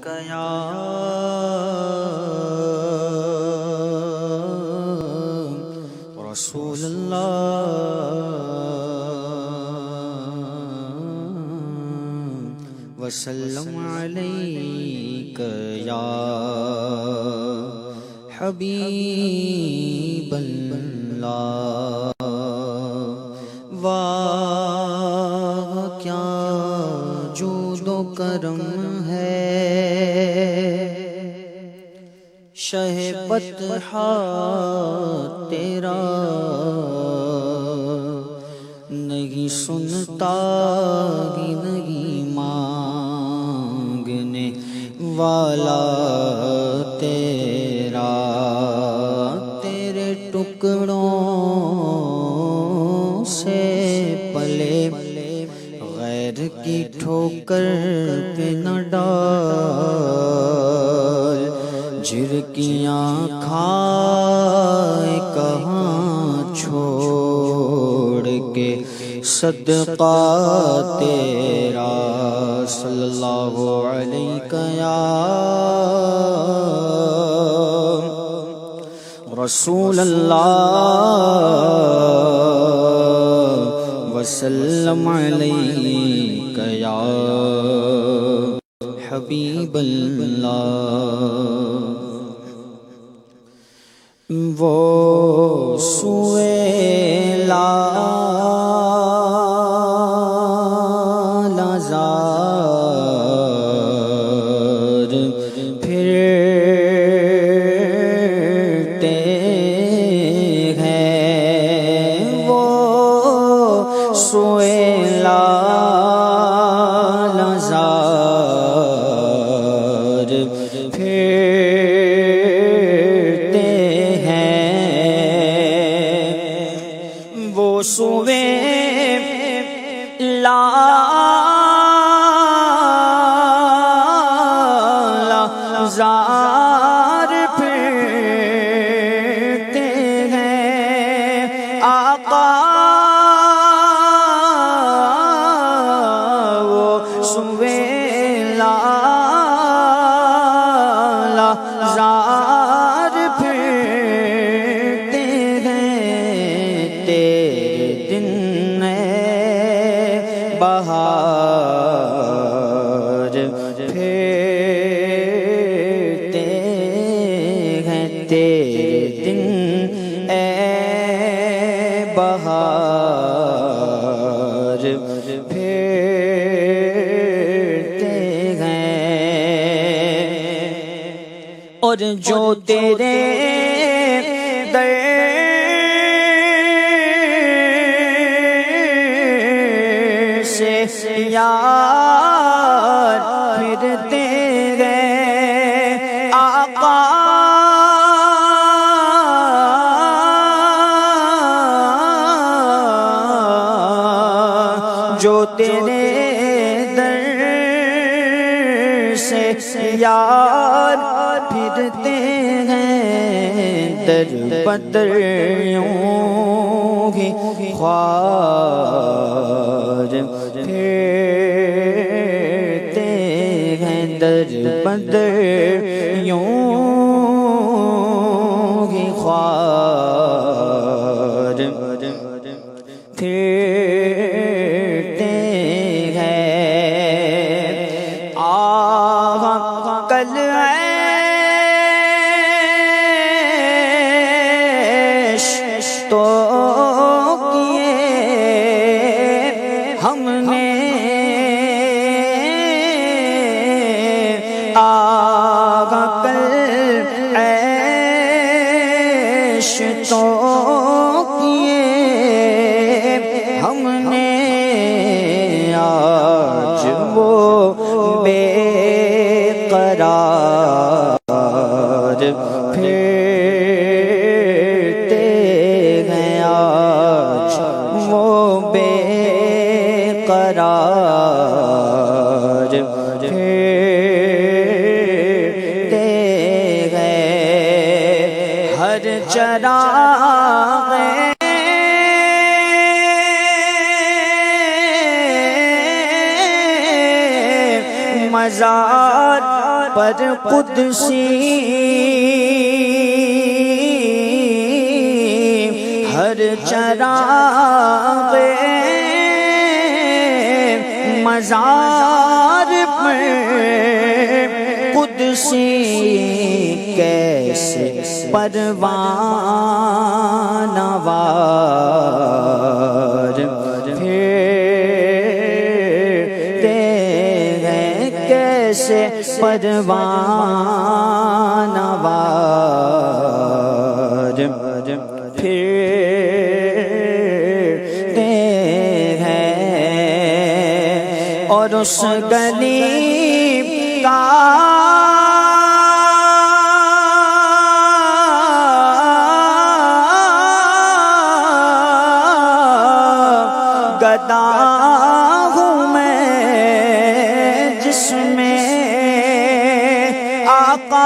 یا رسول اللہ وسلم علیک یا حبیب اللہ واہ کیا جود و کرم ہے شہ بطحا تیرا نہیں سنتا ہی نہیں مانگنے والا تیرا تیرے ٹکڑوں سے پلے غیر کی ٹھوکر پہ نہ ڈال جھرکیاں کھائے کہاں چھوڑ کے صدقہ تیرا صلی اللہ علیہ یا رسول اللہ وسلم علیک یا حبیب اللہ وہ سویلا لازار پھرتے ہیں وہ سویلا لازار پھرتے ہیں وہ سویلا لازار پھرتے ہیں آقا وہ سویلا لازار پھرتے ہیں تیرے دن بہار پھرتے ہیں تیرے دن اے بہار پھرتے ہیں اور جو تیرے در سے یار پھرتے ہیں آقا جو تیرے در سے یار پھرتے ہیں در بدر یوں ہی خوار پھرتے ہیں در بدر یوں ہی خوار پھرتے ہیں کل عیش تو کیے ہم نے آقا کل عیش تو کیے ہم نے آج وہ بے قرار پھرتے ہیں آج وہ بے قرار پھرتے ہیں ہر چراغ مزار پر قدسی ہر چراغ مزار پر قدسی کیسے پروانہ وار پھرتے ہیں کیسے پروانہ وار پھرتے ہیں اور اس گلی کا گدا ہوں میں جس میں آقا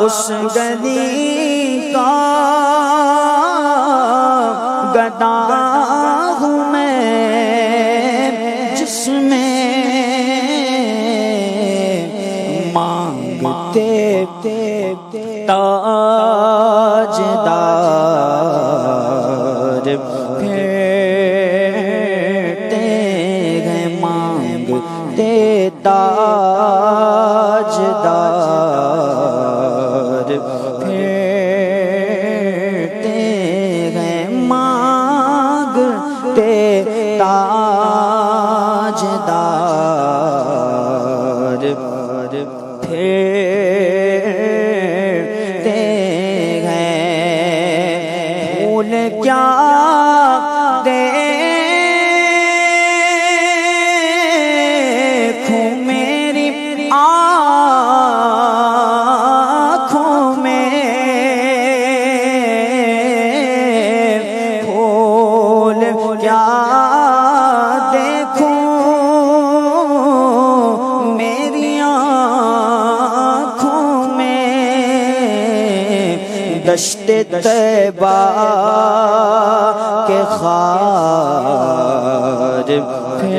اس گلی کا گدا ہوں میں جس میں مانگتے تاجدار پھرتے ہیں مانگتے تاجدار پھرتے ہیں مانگتے تاجدار پھرتے ہیں پھول کیا دیکھوں میری آنکھوں میں پھول کیا دیکھوں میری آنکھوں میں دشت طیبہ کے خار پھرتے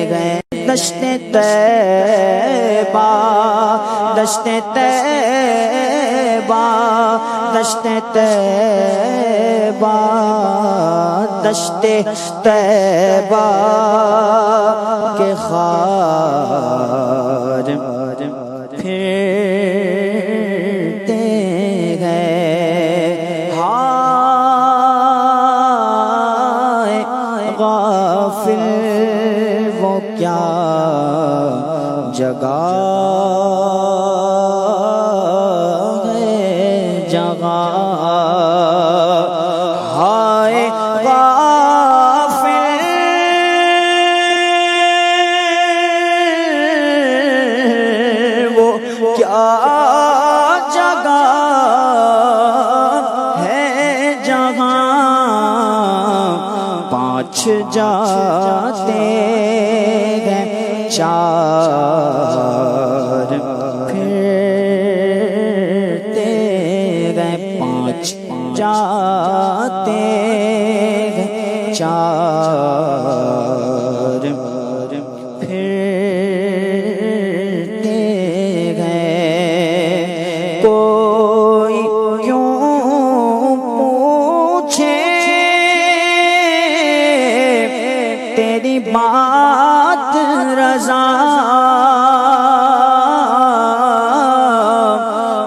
گئے دشت طیبہ دشت طیبہ دشت طیبہ دشت طیبہ کے خار پھرتے گئے ہائے غافل وہ کیا جگہ ہے جگہ ہائے غافل وہ کیا جگہ ہے جگہ پانچ جاتے ہیں چار پھرتے گئے پانچ جاتے ہیں چار پھرتے گئے کوئی کیوں پوچھے تیری بات رضا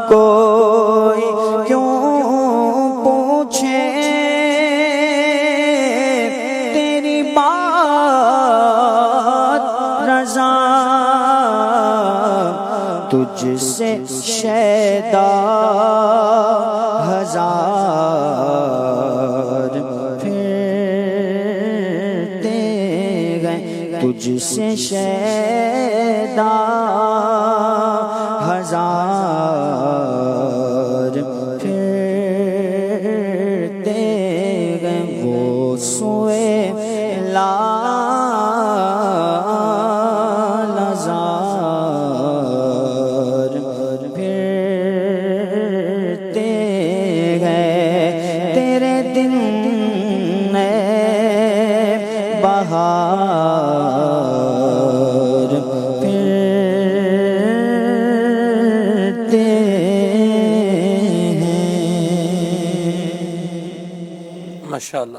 کوئی کیوں پوچھے تیری بات رضا تجھ سے شیدا ہزار پھرتے گئے تجھ سے شیدا ہزار پھرتے گئے وہ سوئے لازار پھرتے گئے تیرے دن بہار پھرتے ہیں۔ ماشاءاللہ۔